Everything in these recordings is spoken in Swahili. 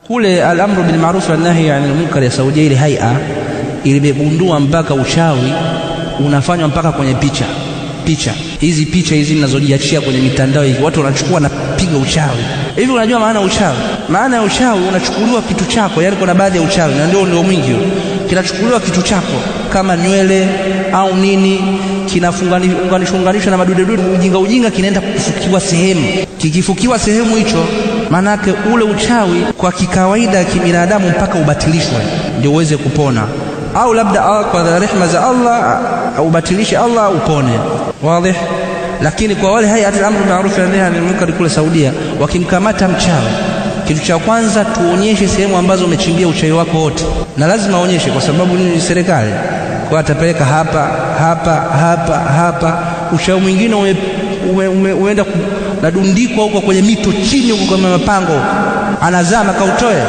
Kule al-amru bil ma'ruf wa nahy 'anil munkar ya Saudia, ile haia ilimegundua mpaka uchawi unafanywa mpaka kwenye picha hizi zinazojiachia kwenye mitandao hii, watu wanachukua na piga uchawi hivi. Unajua maana uchawi? Maana ya uchawi, unachukuliwa kitu chako, yani kuna baadhi ya uchawi na ndio mwingi huo, kinachukuliwa kitu chako kama nywele au nini, kinafunganishwa na madudedude ujinga, kinaenda kufukiwa sehemu. Kikifukiwa sehemu hicho, maana yake ule uchawi kwa kikawaida kibinadamu mpaka ubatilishwe ndio uweze kupona, au labda kwa rehema za Allah ubatilishe Allah upone. Wazi? Lakini kwa wale hayati al-amru bil ma'ruf wa nahy 'anil munkar kule Saudia, wakimkamata mchawi, kitu cha kwanza tuonyeshe sehemu ambazo umechimbia uchawi wako wote, na lazima aonyeshe, kwa sababu ni serikali, kwa atapeleka hapa. Uchawi mwingine umeenda nadundikwa huko kwenye mito chini huko kama mapango, anazama kautoe,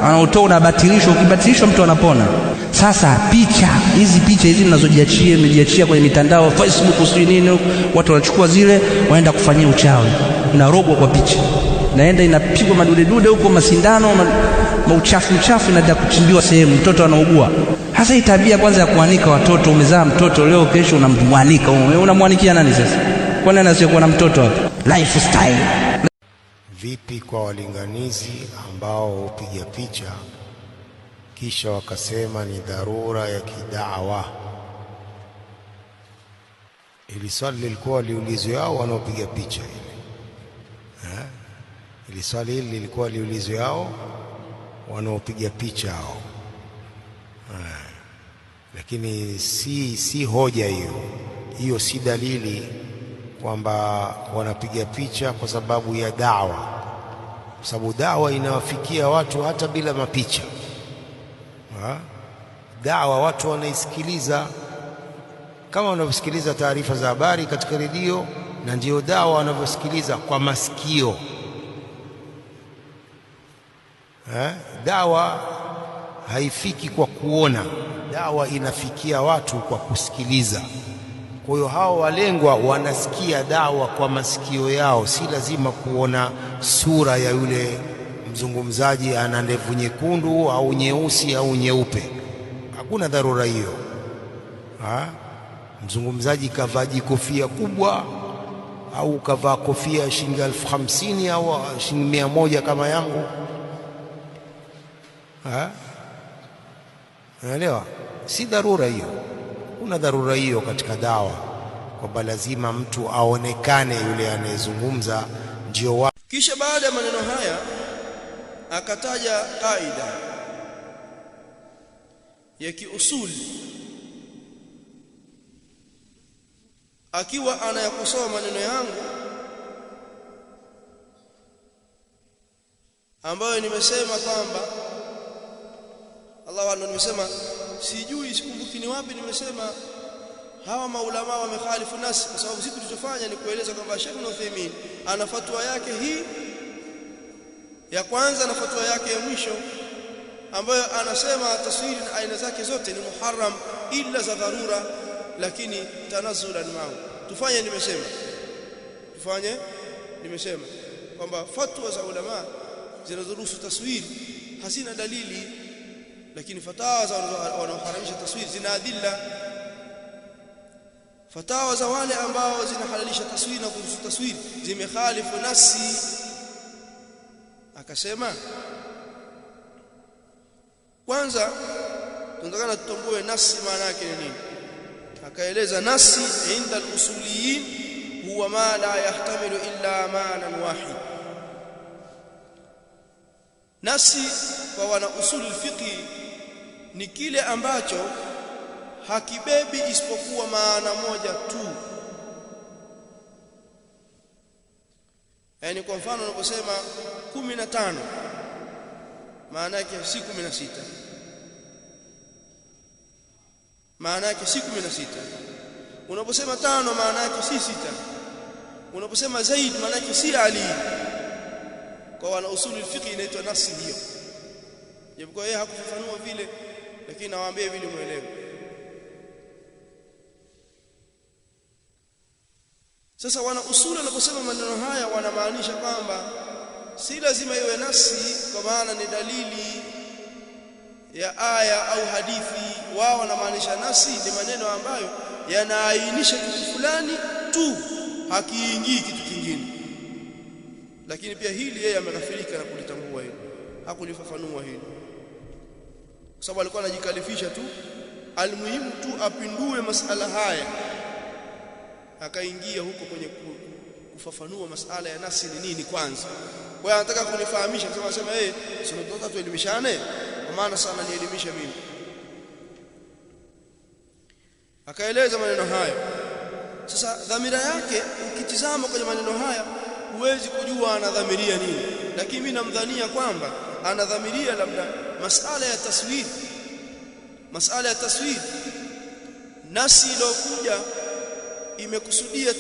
anautoa, unabatilishwa. Ukibatilishwa mtu anapona. Sasa picha hizi mnazojiachia kwenye mitandao Facebook, sio nini, watu wanachukua zile waenda kufanyia uchawi, inarogwa kwa picha, naenda inapigwa madudedude huko, masindano, mauchafu inaenda kuchimbiwa sehemu, mtoto anaugua. Hasa hii tabia kwanza ya kuanika watoto, umezaa mtoto leo, kesho unamwanika. Unamwanikia nani sasa? Kwani anasiyokuwa na mtoto hapo? Lifestyle. Vipi kwa walinganizi ambao hupiga picha kisha wakasema ni dharura ya kidawa? Ili swali lilikuwa liulizwe hao wanaopiga picha ili swali hili lilikuwa liulizwe hao wanaopiga picha hao. Lakini si hoja hiyo si dalili kwamba wanapiga picha kwa sababu ya dawa, kwa sababu dawa inawafikia watu hata bila mapicha. Dawa watu wanaisikiliza kama wanavyosikiliza taarifa za habari katika redio, na ndio dawa wanavyosikiliza kwa masikio. Dawa haifiki kwa kuona, dawa inafikia watu kwa kusikiliza. Kwa hiyo hao walengwa wanasikia dawa kwa masikio yao, si lazima kuona sura ya yule mzungumzaji ana ndevu nyekundu au nyeusi au nyeupe. Hakuna dharura hiyo. Mzungumzaji kavaa kofia kubwa au kavaa kofia shilingi 50,000 au shilingi 100 kama yangu, unaelewa? Si dharura hiyo. Kuna dharura hiyo katika dawa kwamba lazima mtu aonekane yule anayezungumza ndio. Kisha baada ya maneno haya akataja kaida ya kiusuli, akiwa anayakosoa maneno yangu ambayo nimesema kwamba Allah wangu, nimesema sikumbuki ni wapi nimesema hawa maulama wamekhalifu nasi, kwa sababu siku tulichofanya ni kueleza kwamba Sheikh Ibn Uthaymeen ana fatwa yake hii ya kwanza na fatwa yake ya mwisho ambayo anasema taswiri na aina zake zote ni muharram illa za dharura, lakini tanazzulan ma'u. Nimesema kwamba fatwa za ulama zinazoruhusu taswiri hazina dalili, lakini fatawa za wanaoharamisha taswiri zina adilla. Fatawa za wale ambao zinahalalisha taswiri na kuruhusu taswiri zimekhalifu nasi. Akasema kwanza tunataka tutambue nasi maana yake ni nini. Akaeleza nasi inda al-usuliyin huwa ma la yahtamilu illa ma'nan wahid. Nasi kwa wana usuli fiqh ni kile ambacho hakibebi isipokuwa maana moja tu. Yani kwa mfano unaposema 15 maana yake si 16, maana yake si 16. Unaposema 5 maana yake si 6. Unaposema Zaid maana yake si Ali. Kwa wana usuli fiqh inaitwa nasi hiyo. Japokuwa yeye hakufafanua vile, lakini nawaambia vile muelewe. Sasa wana usuli wanaposema maneno haya wanamaanisha kwamba si lazima iwe nasi kwa maana ni dalili ya aya au hadithi. Wao wanamaanisha nasi ni maneno ambayo yanaainisha kitu fulani tu, hakiingii kitu kingine. Lakini pia hili yeye ameghafilika na kulitambua hili, hakulifafanua hili, kwa sababu alikuwa anajikalifisha tu, almuhimu tu apindue masala haya, akaingia huko kwenye kufafanua masala ya nasi ni nini kwanza. Kwa hiyo anataka kunifahamisha, sema sio tunataka tuelimishane, kwa maana sana nielimishe mimi. Akaeleza maneno hayo. Sasa dhamira yake ukitizama kwenye maneno haya huwezi kujua anadhamiria nini, lakini mimi namdhania kwamba anadhamiria labda masala ya taswir. Masala ya taswir, nasi iliyokuja imekusudia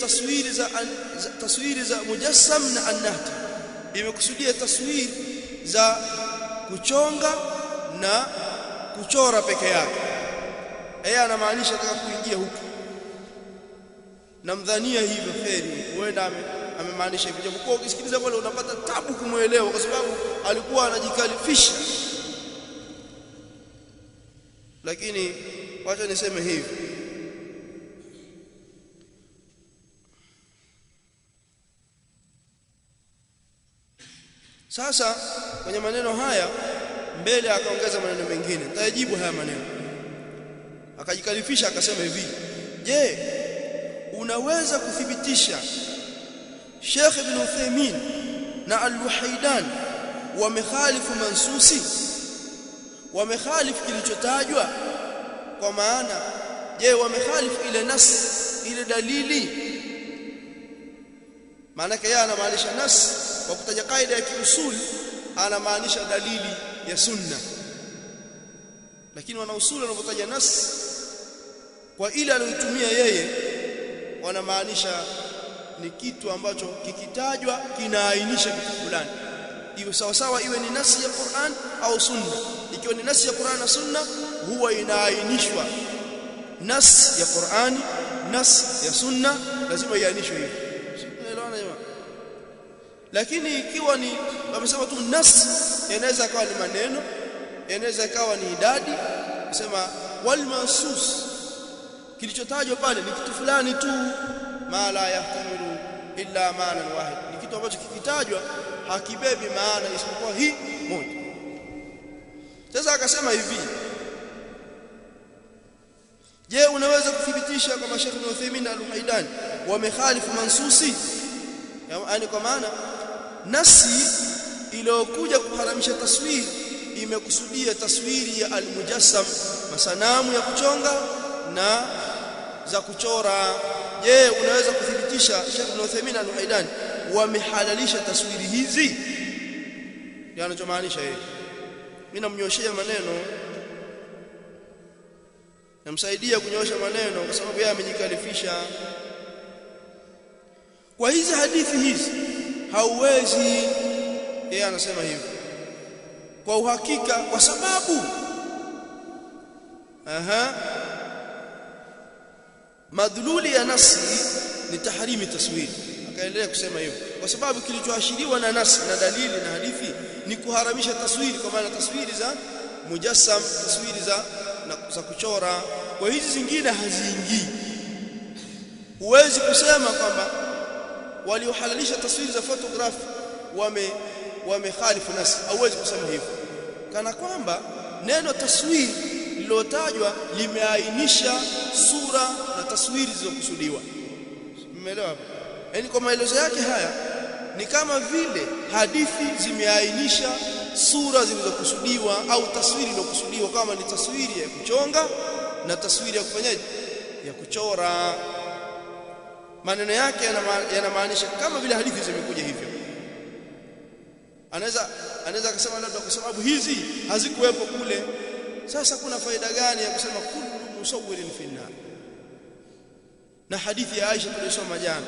taswiri za mujassam na annahti, imekusudia taswiri za kuchonga na kuchora peke yake. Yeye anamaanisha nataka kuingia huko, namdhania hivyo kheri, huenda amemaanisha hivyo. Japokuwa ukisikiliza pale unapata tabu kumuelewa, kwa sababu alikuwa anajikalifisha. Lakini wacha niseme hivi, sasa kwenye maneno haya mbele akaongeza maneno mengine, nitajibu haya maneno. Akajikalifisha akasema hivi, je, unaweza kuthibitisha Sheikh Ibn Uthaymeen na Al-Wahaidan wamekhalifu mansusi, wamekhalifu kilichotajwa? Kwa maana je, wamekhalifu ile nas, ile dalili? Maana yake yeye anamaanisha nas kwa kutaja kaida ya kiusuli, anamaanisha dalili ya sunna. Lakini wana usuli wanapotaja nas kwa ile aliyotumia yeye, wanamaanisha ni kitu ambacho kikitajwa kinaainisha kitu fulani, iwe sawa sawa, iwe ni nasi ya Qur'an au sunna. Ikiwa ni nasi ya Qur'an na sunna, huwa inaainishwa. Nas ya Qur'ani, nas ya sunna, lazima iainishwe hivyo. Unaelewana jamaa? Lakini ikiwa ni wamesema tu nas, yanaweza kawa ni maneno, yanaweza kawa ni idadi. Sema wal mansus, kilichotajwa pale ni kitu fulani tu, ma la yahtamilu illa ma'nan wahid, ni kitu ambacho kikitajwa hakibebi maana isipokuwa hii moja. Sasa akasema hivi, je, unaweza kuthibitisha kama Sheikh Ibn Uthaymeen na Al-Wahaidan wamekhalifu mansusi? Yaani kwa maana nasi iliyokuja kuharamisha taswiri imekusudia taswiri ya al-mujassam, masanamu ya kuchonga na za kuchora. Je, unaweza kuthibitisha Sheikh Ibn Uthaymeen na Al-Wahaidan wamehalalisha taswiri hizi? Ndio anachomaanisha yeye. Mimi namnyoshia maneno, namsaidia kunyosha maneno, kwa sababu yeye amejikalifisha. Kwa hizi hadithi hizi hauwezi, yeye anasema hivyo kwa uhakika, kwa sababu madhululi ya nasi ni tahrimi taswiri. Akaendelea kusema hivyo kwa sababu kilichoashiriwa na nasi na dalili na hadithi ni kuharamisha taswiri, kwa maana taswiri za mujassam, taswiri za kuchora. Kwa hizi zingine haziingii. Huwezi kusema kwamba waliohalalisha taswiri za photograph wamekhalifu nasi, hauwezi kusema hivyo, kana kwamba neno taswiri lilotajwa limeainisha sura na taswiri zilizokusudiwa. Umeelewa hapo? Yaani kwa maelezo yake haya ni kama vile hadithi zimeainisha sura zilizokusudiwa au taswiri iliyokusudiwa, kama ni taswiri ya kuchonga na taswiri ya kufanyaje, ya kuchora. Maneno yake yanamaanisha kama vile hadithi zimekuja hivyo. Anaweza akasema labda kwa sababu hizi hazikuwepo kule, sasa kuna faida gani ya kusema kullu musawwirin fi an-nar? Na hadithi ya Aisha tulisoma jana,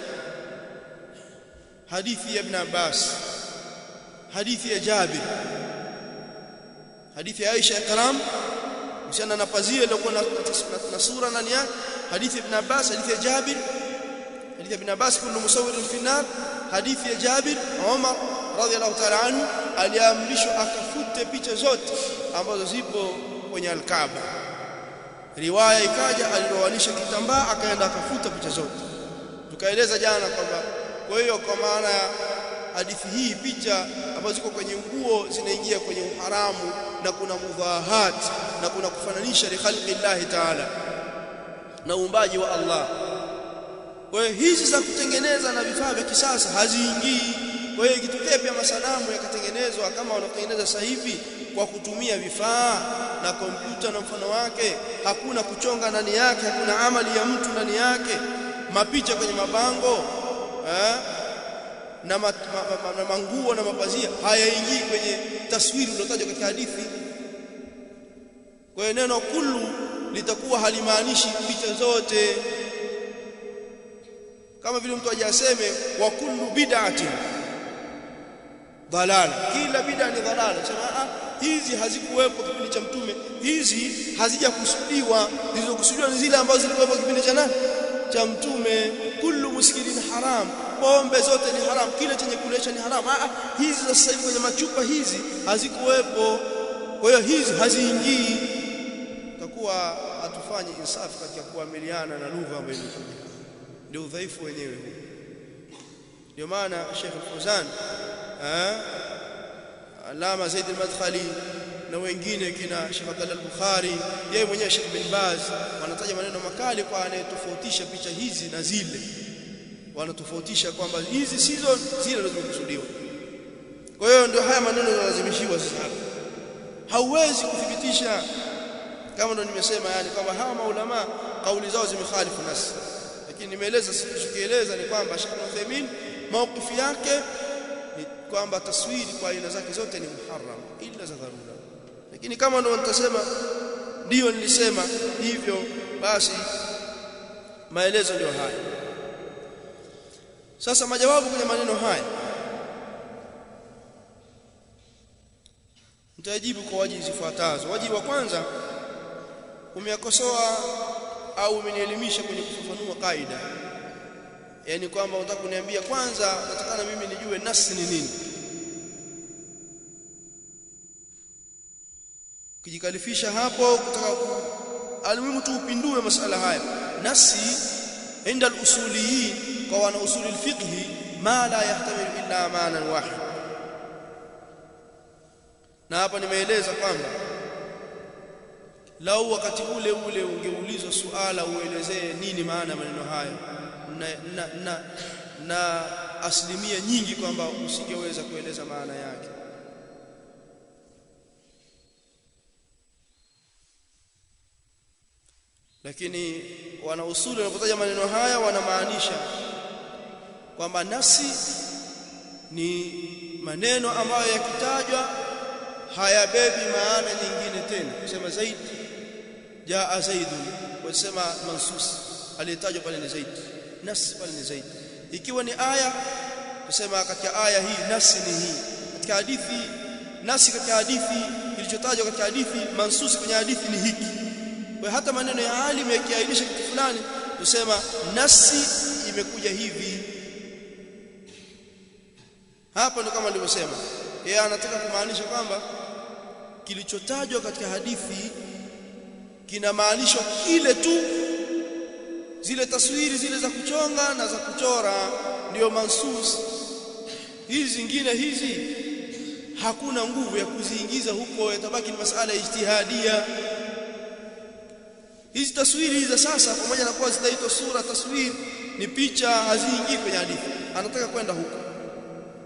hadithi ya Ibn Abbas, hadithi ya Jabir, hadithi ya Aisha ya karam msiana na pazia iliyokuwa na sura ndani yake, hadithi ya Ibn Abbas, hadithi ya Jabir, hadithi ya Ibn Abbas kullu musawwirin fi nar, hadithi ya Jabir, Umar radhiyallahu ta'ala anhu aliamrishwa akafute picha zote ambazo zipo kwenye al-Kaaba. Riwaya ikaja alilowanisha kitambaa akaenda akafuta picha zote. Tukaeleza jana kwamba kwa hiyo kwa maana hadithi hii picha ambazo ziko kwenye nguo zinaingia kwenye uharamu, na kuna mudhahat na kuna kufananisha li khalqi ta'ala na uumbaji wa Allah. Kwa hiyo hizi za kutengeneza na vifaa vya kisasa haziingii. Kwa hiyo ikitokea pia masanamu yakatengenezwa kama wanatengeneza sasa hivi kwa kutumia vifaa na kompyuta na mfano wake, hakuna kuchonga ndani yake, hakuna amali ya mtu ndani yake, mapicha kwenye mabango na manguo na mapazia hayaingii kwenye taswiri iliyotajwa katika hadithi. Kwa hiyo neno kullu litakuwa halimaanishi picha zote, kama vile mtu ajaseme wa kullu bid'atin dalala, kila bid'a ni dalala. Sema hizi hazikuwepo kipindi cha mtume, hizi hazijakusudiwa, zilizokusudiwa ni zile ambazo zilikuwepo kipindi cha nani? Cha mtume. Kullu muskirin haram, pombe zote ni haram, kile chenye kulesha ni haram. Hizi za sasa hivi kwenye machupa hizi hazikuwepo, kwa hiyo hizi haziingii. Takuwa hatufanye insafu katika kuamiliana na lugha ambayo ndio udhaifu wenyewe. Ndio maana Sheikh Al-Fawzan Alama Zaid Al-Madkhali na wengine kina Sheikh Abdullah Al-Bukhari, yeye mwenyewe Sheikh bin Baz wanataja maneno makali kwa anayetofautisha picha hizi na zile, wanatofautisha kwamba hizi sizo zile zilizokusudiwa. Kwa hiyo ndio haya maneno yanalazimishiwa sasa. Hauwezi kuthibitisha kama ndo nimesema, yani kwamba hawa maulama kauli zao zimekhalifu nasi, lakini nimeeleza sikieleza ni kwamba Sheikh Uthaymeen mawqifi yake ni kwamba taswiri kwa aina zake zote ni muharram ila za dharura. Lakini kama ndo nitasema ndio nilisema hivyo, basi maelezo ndio haya. Sasa majawabu kwenye maneno haya nitajibu kwa wajibu zifuatazo. Wajibu wa kwanza, umeyakosoa au umenielimisha kwenye kufafanua kaida, yani kwamba unataka kuniambia kwanza natakana mimi nijue nasi ni nini. Kujikalifisha hapo kutaka alimuhimu tu upindue masala haya. Nasi inda al-usuliyin, kwa wana usuli al-fiqh, ma la yahtamilu illa ma'nan wahid. Na hapa nimeeleza kwamba lau wakati ule ungeulizwa suala uelezee nini maana maneno haya, na asilimia nyingi kwamba usingeweza kueleza maana yake. Lakini wana usuli wanapotaja maneno haya wanamaanisha kwamba nasi ni maneno ambayo yakitajwa hayabebi maana nyingine tena. Kusema Zaid jaa Zaidun, kusema mansus aliyetajwa pale ni Zaid, nas pale ni Zaid. Ikiwa ni aya, kusema katika aya hii nasi ni hii. Katika hadithi nasi, katika hadithi kilichotajwa katika hadithi, mansus kwenye hadithi ni hiki. Kwa hata maneno ya alim yakiainisha kitu fulani, kusema nasi imekuja hivi. Hapa ndo kama nilivyosema, yeye anataka kumaanisha kwamba kilichotajwa katika hadithi kinamaanishwa kile tu, zile taswiri zile za kuchonga na za kuchora ndio mansus. Hizi zingine hizi hakuna nguvu ya kuziingiza huko, yatabaki ni masala ya ijtihadia. Hizi taswiri hizi za sasa pamoja na kuwa zitaitwa sura, taswiri ni picha, haziingii kwenye hadithi. Anataka kwenda huko.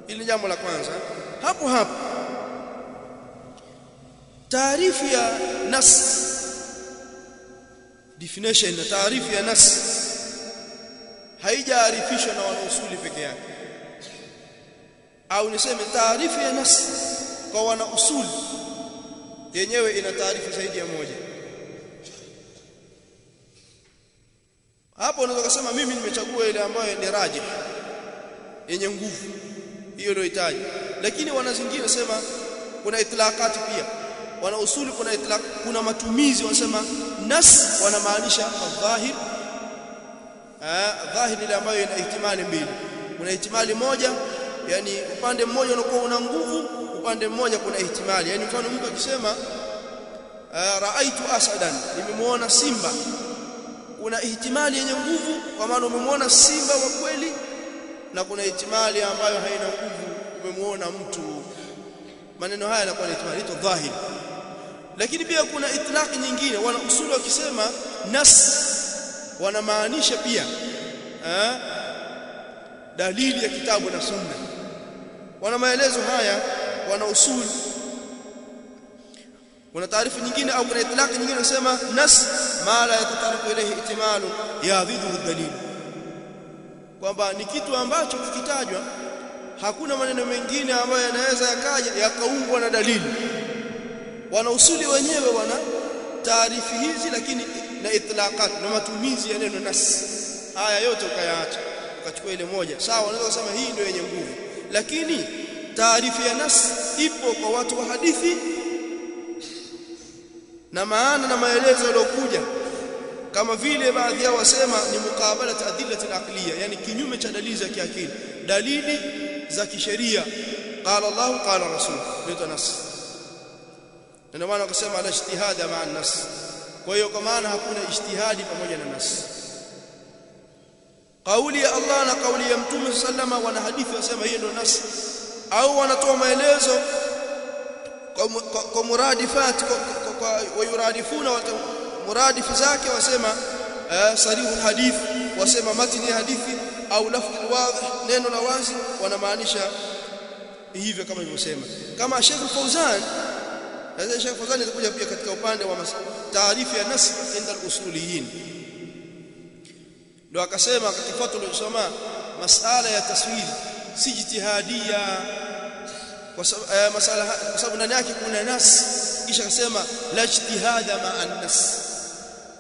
Hili jambo la kwanza. Hapo taarifu ya nas, definition na taarifu ya nas haijaarifishwa na wanausuli peke yake, au niseme taarifu ya nas kwa wanausuli yenyewe ina taarifu zaidi ya moja. Hapo unaweza kusema mimi nimechagua ile ambayo ni rajih, yenye nguvu, hiyo ndio itaji. Lakini wana zingine sema kuna itlaqati pia. Wana usuli kuna itlaq, kuna matumizi wanasema nas wanamaanisha adh-dhahir dhahiri ile ambayo ina ihtimali mbili. Kuna ihtimali moja, yani upande mmoja unakuwa una nguvu, upande mmoja kuna ihtimali. Yani mfano mtu akisema raaitu asadan, nimemuona simba, kuna ihtimali yenye nguvu kwa maana umemuona simba wa kweli, na kuna ihtimali ambayo haina nguvu, umemuona mtu. Maneno haya yanakuwa ni ihtimali dhahiri. Lakini pia kuna itlaq nyingine, wana usuli wakisema nas wanamaanisha pia dalili ya kitabu na sunna. Wana maelezo haya wana usuli. Kuna taarifu nyingine au kuna itlaq nyingine wanasema nas ma la yatataraku ilayhi ihtimalu yadhidu dalil, kwamba ni kitu ambacho kikitajwa hakuna maneno mengine ambayo yanaweza yakaja yakaungwa na dalili. Wana usuli wenyewe wana taarifu hizi, lakini na itlaqat na matumizi ya neno nas, haya yote ukayaacha ukachukua ile moja, sawa, unaweza kusema hii ndio yenye nguvu. Lakini taarifu ya nas ipo kwa watu wa hadithi, na maana na maelezo yaliokuja, kama vile baadhi yao wasema ni muqabalat adillati al-aqliya, yani kinyume cha dalili za kiakili, dalili za kisheria, qala Allah qala rasul, ndio nas. Ndio maana wakasema la ijtihada ma'a an-nas. Kwa hiyo kwa maana hakuna ijtihadi pamoja na nas. Kauli ya Allah na kauli ya Mtume sallama, wana hadithi wasema hiyo ndio nas, au wanatoa maelezo kwa muradifat, kwa wayuradifuna muradifu zake, wasema sarihul hadith, wasema matni hadithi, au lafdh wadhih, neno la wazi, wanamaanisha hivyo kama nilivyosema. Kama Sheikh Fauzan, Sheikh Fauzan atakuja pia katika upande wa taarifu ya nas inda al-usuliyin, ndio akasema katika fatwa aliyosoma masala ya taswir si ijtihadia, kwa sababu ndani yake kuna nas, kisha akasema la ijtihada ma'a an-nas.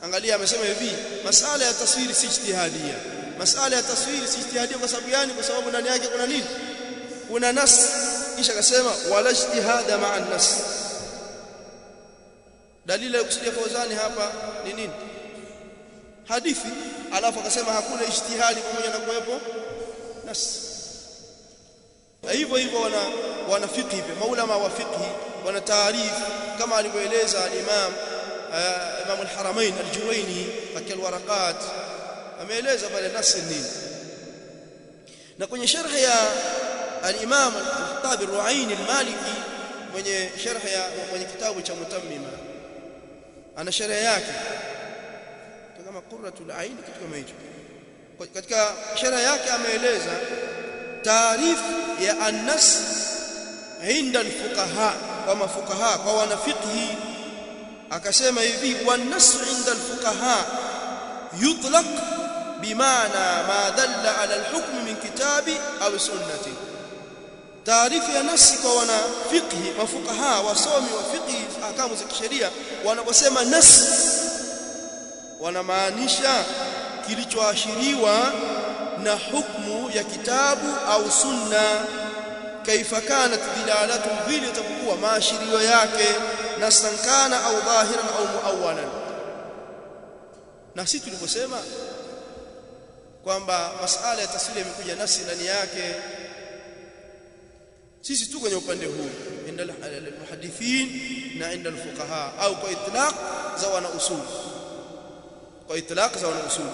Angalia, amesema hivi masala ya taswiri si ijtihadia. Masala ya taswiri si ijtihadia kwa sababu gani? Kwa sababu ndani yake kuna nini? Kuna nas, kisha akasema wala ijtihada ma'a an-nas. Dalili ya kusudia Fauzani hapa ni nini? Hadithi, alafu akasema hakuna ijtihadi pamoja na kuwepo nas. Hivyo hivyo wana fiqh pia, maulama wa fiqh wana taarifu kama alivyoeleza al-Imam al-Haramain al-Juwayni katika al-Waraqat, ameeleza pale nas nini. Na kwenye sharh ya al-Imam al-Khattabi al-Ru'ayni al-Maliki, mwenye sharh ya mwenye kitabu cha Mutammima, ana sharh yake kama Qurratul Ain, kitu kama hicho. Katika sharh yake ameeleza taarifu ya an-nas inda al-fuqaha, kwa mafuqaha, kwa wanafiqhi. Akasema hivi wan-nas inda al-fuqaha yutlaq bimaana ma dalla ala al-hukm min kitabi au sunnati. Taarifu ya nasi kwa wanafiqhi, mafuqaha, wasomi wa fiqhi, ahkamu za kisheria, wanaposema nas wanamaanisha kilichoashiriwa na hukumu ya kitabu au sunna. Kaifa kanat dilalatu, vile itakuwa maashirio yake, nasan kana au dhahiran au muawwalan. Na sisi tuliposema kwamba masala ya taswiri imekuja nasi ndani yake, sisi tu kwenye upande huu inda al-muhaddithin na inda al-fuqaha, au kwa itlaq za wana usul, kwa itlaq za wana usul.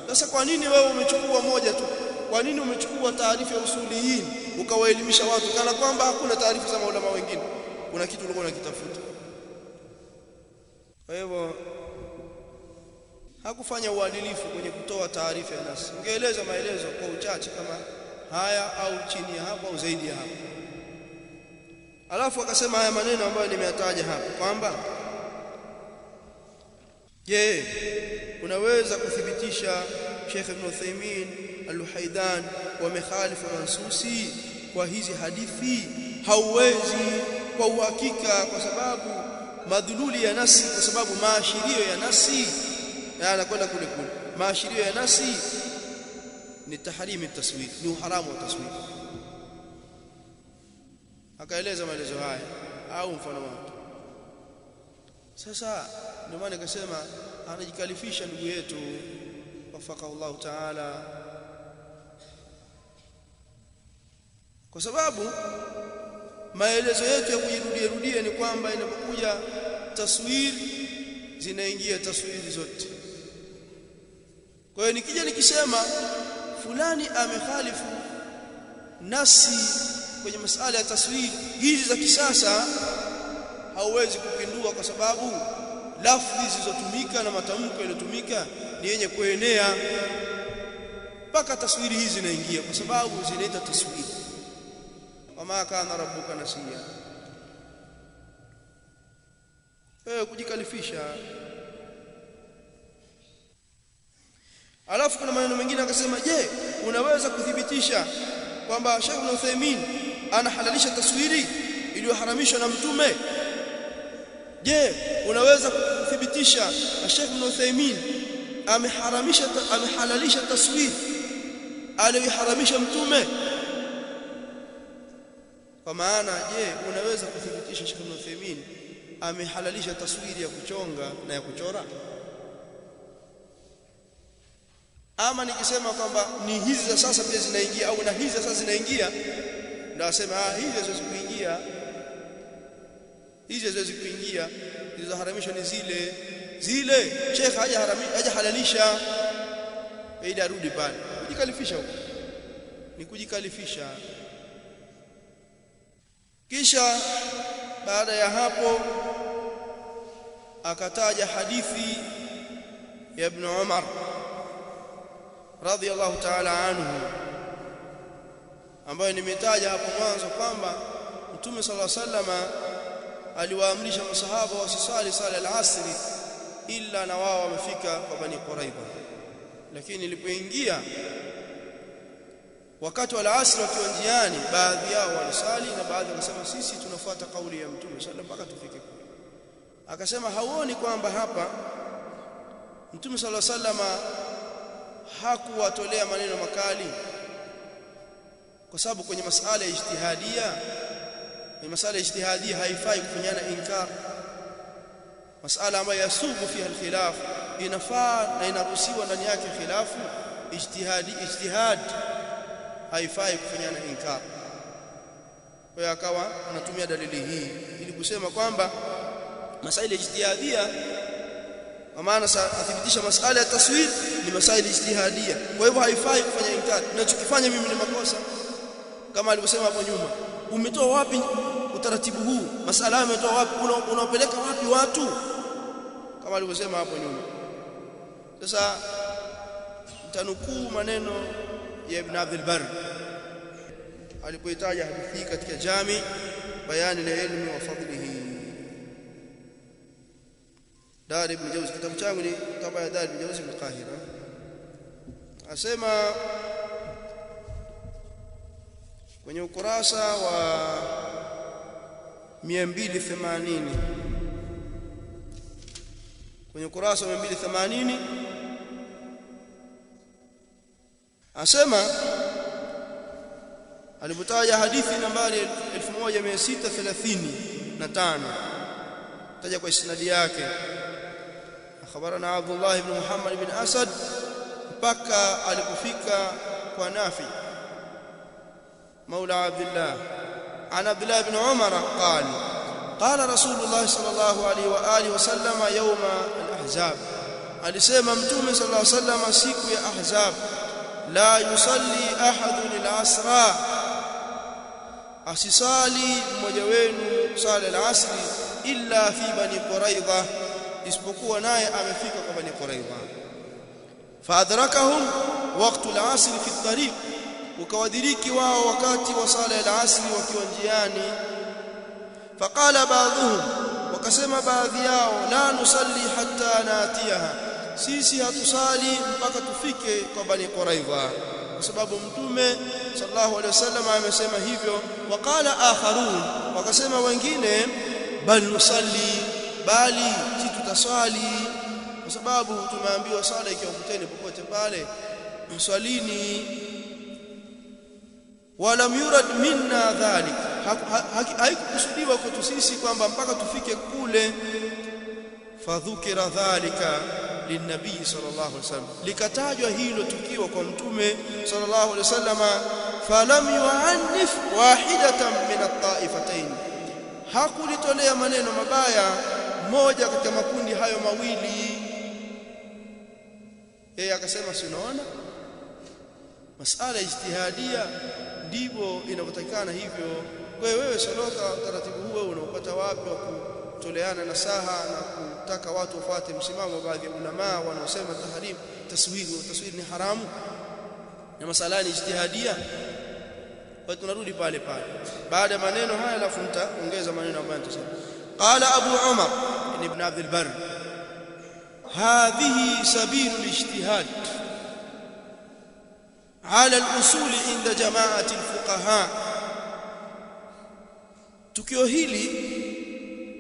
Sasa kwa nini wewe umechukua moja tu? Kwa nini umechukua taarifa ya usuliyin ukawaelimisha watu kana kwamba hakuna taarifa za maulama wengine? Kuna kitu ulikuwa unakitafuta. Kwa hivyo hakufanya uadilifu kwenye kutoa taarifa ya nasi. Ungeeleza maelezo kwa uchache kama haya au chini ya hapo au zaidi ya hapo. Alafu akasema haya maneno ambayo nimeyataja hapa kwamba je, unaweza kuthibitisha Sheikh Ibn Uthaymeen al-Luhaidan wamekhalifu mansusi kwa hizi hadithi? Hauwezi kwa uhakika, kwa sababu madhululi ya nasi, kwa sababu maashirio ya nasi anakwenda kule maashirio ya nasi ni tahrimi at-taswir, ni uharamu wa taswir. Akaeleza maelezo haya au mfano wake. Sasa ndio maana nikasema anajikalifisha ndugu yetu wafaqahu Allah ta'ala, kwa sababu maelezo yetu ya kujirudia ni kwamba inapokuja taswiri zinaingia taswiri zote. Kwa hiyo nikija nikisema fulani amekhalifu nasi kwenye masala ya taswiri hizi za kisasa, hauwezi kupindua, kwa sababu lafzi zilizotumika na matamko yaliyotumika ni yenye kuenea mpaka taswiri hizi zinaingia, kwa sababu zinaita taswiri. Wama kana rabbuka nasiya. Kujikalifisha. Alafu kuna maneno mengine akasema, je, unaweza kuthibitisha kwamba Sheikh Ibn Uthaymeen anahalalisha taswiri iliyoharamishwa na Mtume? Je, unaweza kuthibitisha Sheikh Ibn Uthaymeen amehalalisha taswiri aliyoharamisha Mtume? Kwa maana, je, unaweza kuthibitisha Sheikh Ibn Uthaymeen amehalalisha taswiri ya kuchonga na ya kuchora? Ama nikisema kwamba ni hizi za sasa pia zinaingia, au na hizi za sasa zinaingia, ndio asema hizi haziwezi kuingia, hizi haziwezi kuingia, zilizoharamishwa ni zile Sheikh hajahalalisha, ili arudi pale. Kujikalifisha huko ni kujikalifisha. Kisha baada ya hapo akataja hadithi ya Ibn Umar radhiyallahu ta'ala anhu, ambayo nimetaja hapo mwanzo kwamba Mtume sallallahu alaihi wasallam aliwaamrisha masahaba wasisali sala al-asri illa na wao wamefika kwa Bani Quraidha. Lakini ilipoingia wakati wa al-asri wakiwa njiani, baadhi yao walisali na baadhi wakasema sisi tunafuata kauli ya Mtume sallallahu mpaka tufike kule. Akasema hauoni kwamba hapa Mtume sallallahu alaihi wasallam hakuwatolea maneno makali, kwa sababu kwenye masala ya ijtihadia haifai kufanyana inkar. Masala ambayo yasubu fiha al-khilaf inafaa na inaruhusiwa ndani yake khilafu ijtihad, haifai kufanyana inkar. Kwa hiyo akawa anatumia dalili hii ili kusema kwamba masaili ijtihadia, kwa maana athibitisha masala ya taswir ni masaili ijtihadia, kwa hivyo haifai kufanya inkar. Ninachokifanya mimi ni makosa, kama alivyosema hapo nyuma. Umetoa wapi utaratibu huu? Masala umetoa wapi? Unaopeleka wapi watu? Kama alivyosema hapo nyuma. Sasa mtanukuu maneno ya Ibn Abdul Barr alipoitaja hadithi katika Jami Bayani al-Ilmi wa Fadlihi, Dar ibn Jawzi, kitabu changu ni kama ya Dar ibn Jawzi ibn Qahira. Asema kwenye ukurasa wa 280, kwenye ukurasa wa 280 asema alipotaja hadithi nambari 1635, taja kwa isnadi yake, akhbarana Abdullah ibn Muhammad ibn Asad, mpaka alipofika kwa Nafi مولى عبد الله عن عبد الله بن عمر قال قال رسول الله صلى الله عليه وآله وسلم يوم الأحزاب، alisema Mtume sallallahu alaihi wasallam siku ya Ahzab, la yusalli ahadun al-asra, asisali mmoja wenu sala al-asri illa fi Bani Quraidha, isipokuwa naye amefika kwa Bani Quraidha. Fa adrakahum waqtu al-asri fi at-tariq, ukawadiriki wao wakati wa sala ya asri wakiwa njiani. Faqala ba'dhum, wakasema baadhi yao, la nusalli hatta natiyaha, sisi hatusali mpaka tufike kwa Bani Quraidha, kwa sababu Mtume sallallahu alaihi wasallam amesema hivyo. Waqala akharun, wakasema wengine, bal nusalli, bali sisi tutaswali, kwa sababu tumeambiwa sala ikiwa kuteni popote pale mswalini. Walam yurad minna dhalik, haikukusudiwa kwetu sisi kwamba mpaka tufike kule. Fadhukira dhalika, linabii sallallahu alaihi wasallam, likatajwa hilo tukio kwa mtume sallallahu alaihi wasallam. Falam yu'annif wahidatan min at-ta'ifatayn, hakulitolea maneno mabaya moja katika makundi hayo mawili. Yeye akasema si unaona masala ijtihadia ndivyo inavyotakikana hivyo. Kwa hiyo wewe saloka taratibu huo unaupata wapi wa kutoleana nasaha na kutaka watu wafuate msimamo baadhi ya ulama wanaosema tahrim taswir ni haramu na masala ni ijtihadia? Kwa tunarudi pale pale baada ya maneno haya, alafu nitaongeza maneno ambayo nitasema. Qala Abu Umar ibn Abd al-Barr, hadhihi sabilul ijtihad ala al-usul inda jama'ati al-fuqaha. Tukio hili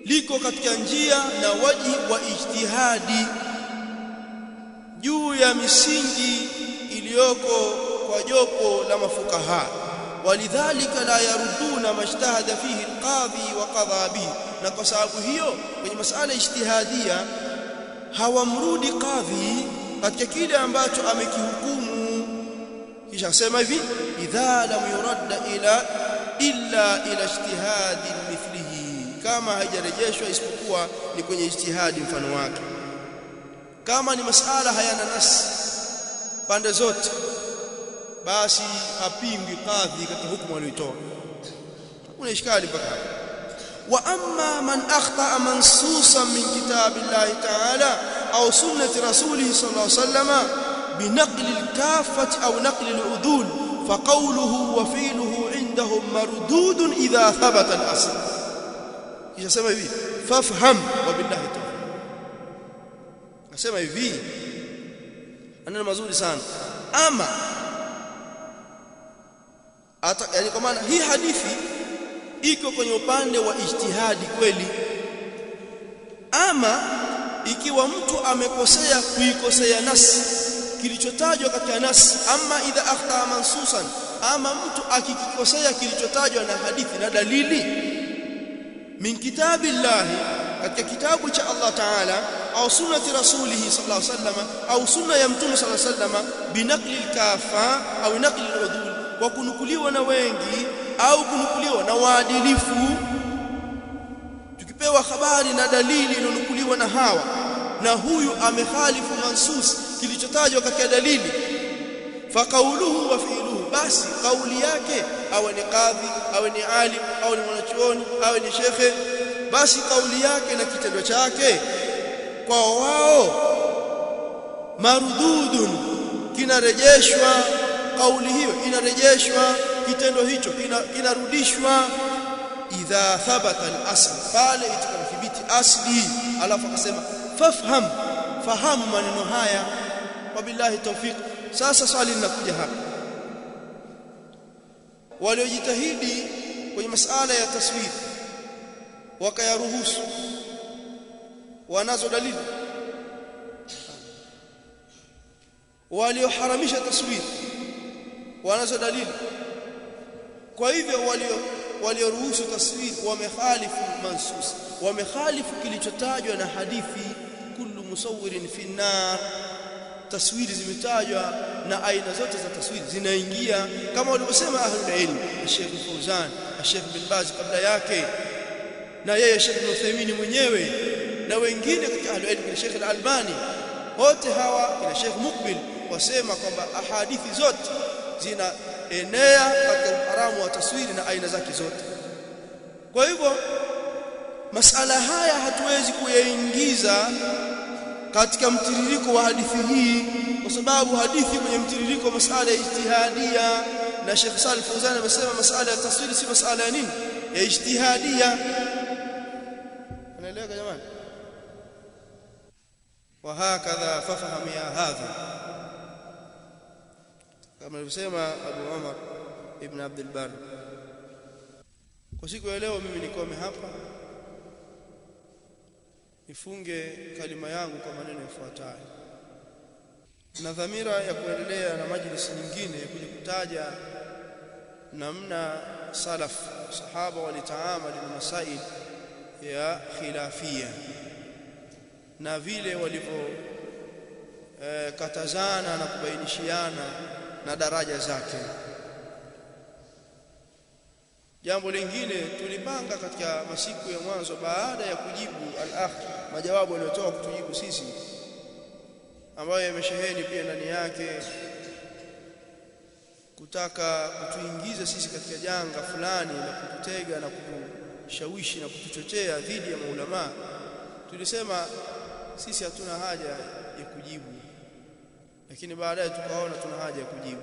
liko katika njia na wajibu wa ijtihadi juu ya misingi iliyoko kwa jopo la mafukaha. Walidhalika la yaruduna majtahada fihi alqadhi wa qadha bihi, na kwa sababu hiyo kwenye masala ijtihadia hawamrudi qadhi katika kile ambacho amekihukumu. Kisha sema hivi, idha lam yuradda illa ila ijtihadi mithlihi, kama haijarejeshwa isipokuwa ni kwenye ijtihadi mfano wake. Kama ni masala hayana nas pande zote, basi hapingwi kadhi katika hukumu aliyotoa, hakuna ishkali mpaka. Wa amma man akhta mansusan min kitabillahi ta'ala au sunnati rasulih sallallahu alayhi wasallam binaqli al-kaffati au naqli al-udul faqawluhu wa fi'luhu indahum mardudun idha thabata al-asl. Kisha sema hivi, fafham wa billahi tawfiq. Nasema hivi maneno mazuri sana. Ama yani kwa maana hii hadithi iko kwenye upande wa ijtihadi kweli. Ama ikiwa mtu amekosea kuikosea nasi kilichotajwa katika nasi, ama idha akhta mansusan, ama mtu akikikosea kilichotajwa na hadithi na dalili min kitabillahi, katika kitabu cha Allah Ta'ala, au sunnati rasulih sallallahu alaihi wasallam, au sunna ya mtume sallallahu alaihi wasallam, binaqli al-kafa au naqli al-udul, wa kunukuliwa na wengi au kunukuliwa na waadilifu. Tukipewa habari na dalili iliyonukuliwa na hawa, na huyu amekhalifu mansus kilichotajwa katika dalili, fa qawluhu wa fi'luhu, basi kauli yake awe ni kadhi, awe ni alim, au ni mwanachuoni, awe ni shekhe, basi kauli yake na kitendo chake kwa wao marududun, kinarejeshwa. Kauli hiyo inarejeshwa, kitendo hicho kinarudishwa idha thabata al-asl, pale itakapothibiti asli. Alafu akasema fafham, fahamu maneno haya, wabillahi tawfiq. Sasa swali linakuja hapa, waliojitahidi kwenye masala ya taswir wakayaruhusu, wanazo dalili? Walioharamisha taswir wanazo dalili? Kwa hivyo walioruhusu taswir wamekhalifu mansus, wamekhalifu kilichotajwa na hadithi. Kullu musawwirin fi an-nar, taswiri zimetajwa na aina zote za taswiri zinaingia, kama walivyosema ahlul ilm, Sheikh Fauzan, Sheikh bin Baz kabla yake, na yeye Sheikh Uthaymeen mwenyewe na wengine katika ahlul ilm, Sheikh al-Albani, wote hawa na Sheikh Mukbil wasema kwamba ahadithi zote zinaenea katika uharamu wa taswiri na aina zake zote. Kwa hivyo masala haya hatuwezi kuyaingiza katika mtiririko wa hadithi hii, kwa sababu hadithi kwenye mtiririko masala ya ijtihadia, na Sheikh Salih Fawzan amesema masala ya taswiri si masala ya nini, ya ijtihadia. Unaelewa jamani? Wa hakadha fafaham ya hadha, kama alivyosema Abu Umar ibn Abd al-Barr. Kwa siku ya leo mimi nikome hapa, nifunge kalima yangu kwa maneno yafuatayo. Na dhamira ya kuendelea na majlisi nyingine ya kuja kutaja namna salaf sahaba walitaamali na masail ya khilafia na vile katazana na kubainishiana na daraja zake. Jambo lingine tulipanga katika masiku ya mwanzo baada ya kujibu al-akh majawabu aliyotoa kutujibu sisi ambayo yamesheheni pia ndani yake kutaka kutuingiza sisi katika janga fulani na kututega na kutushawishi na kutuchochea dhidi ya maulama. Tulisema sisi hatuna haja ya kujibu, lakini baadaye tukaona tuna haja ya kujibu.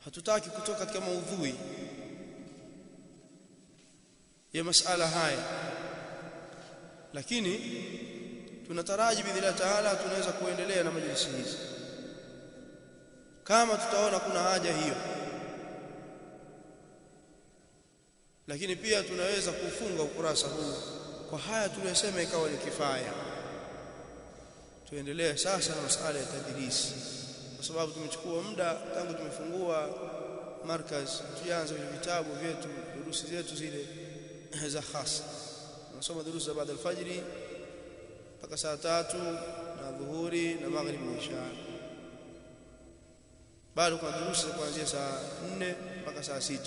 Hatutaki kutoka katika maudhui ya masala haya, lakini tunataraji biidhnillah taala tunaweza kuendelea na majlisi hizi kama tutaona kuna haja hiyo, lakini pia tunaweza kufunga ukurasa huu kwa haya tuliyosema ikawa ni kifaya. Tuendelee sasa na masuala ya tadrisi, kwa sababu tumechukua muda tangu tumefungua markaz, tuanze vile vitabu vyetu, durusi zetu zile za khasa. Tunasoma durusi za baada al-fajri mpaka saa 3 na dhuhuri na magharibi na isha. Bado kuna durusi kuanzia saa 4 mpaka saa 6.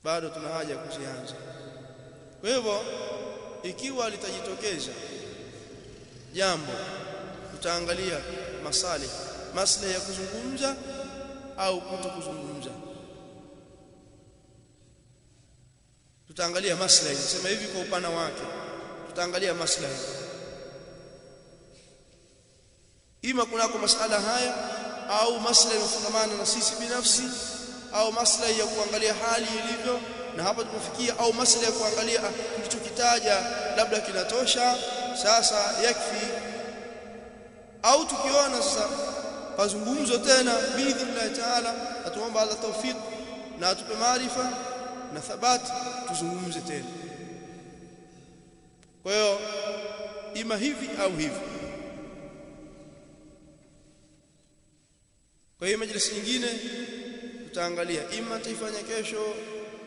Bado tuna haja ya kuzianza. Kwa hivyo ikiwa litajitokeza jambo, tutaangalia maslahi ya kuzungumza au kutokuzungumza. Tutaangalia maslahi, nasema hivi kwa upana wake. Tutaangalia maslahi, ima kunako masala haya au maslahi yanayofungamana na sisi binafsi, au maslahi ya kuangalia hali ilivyo na hapa tumefikia, au maslahi ya kuangalia tulichokitaja labda kinatosha sasa yakfi, au tukiona sasa pazungumzo tena biidhnillah taala, atuomba Allah tawfik na atupe maarifa na thabati, tuzungumze tena. Kwa hiyo ima hivi au hivi. Kwa hiyo majlisi nyingine tutaangalia ima taifanya kesho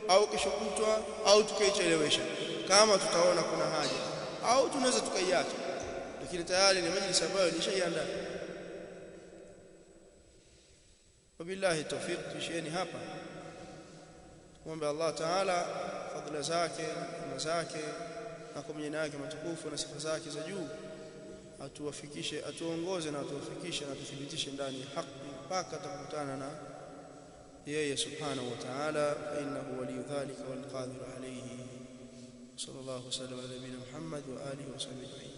au kesho kutwa au tukaichelewesha kama tutaona kuna haja, au tunaweza tukaiacha, lakini tayari ni majlisi ambayo nishaiandaa. Wabillahi tawfiq. Tuishieni hapa, muombe Allah taala fadhila zake na zake na kwa majina yake matukufu na sifa zake za juu atuwafikishe, atuongoze na atuwafikishe na tuthibitishe ndani ya haki mpaka tutakutana na yeye subhanahu wa ta'ala. Innahu waliyu dhalika wal qadir alayhi. Sallallahu alaihi wa sallam ala nabiyina Muhammad wa alihi wa sahbihi.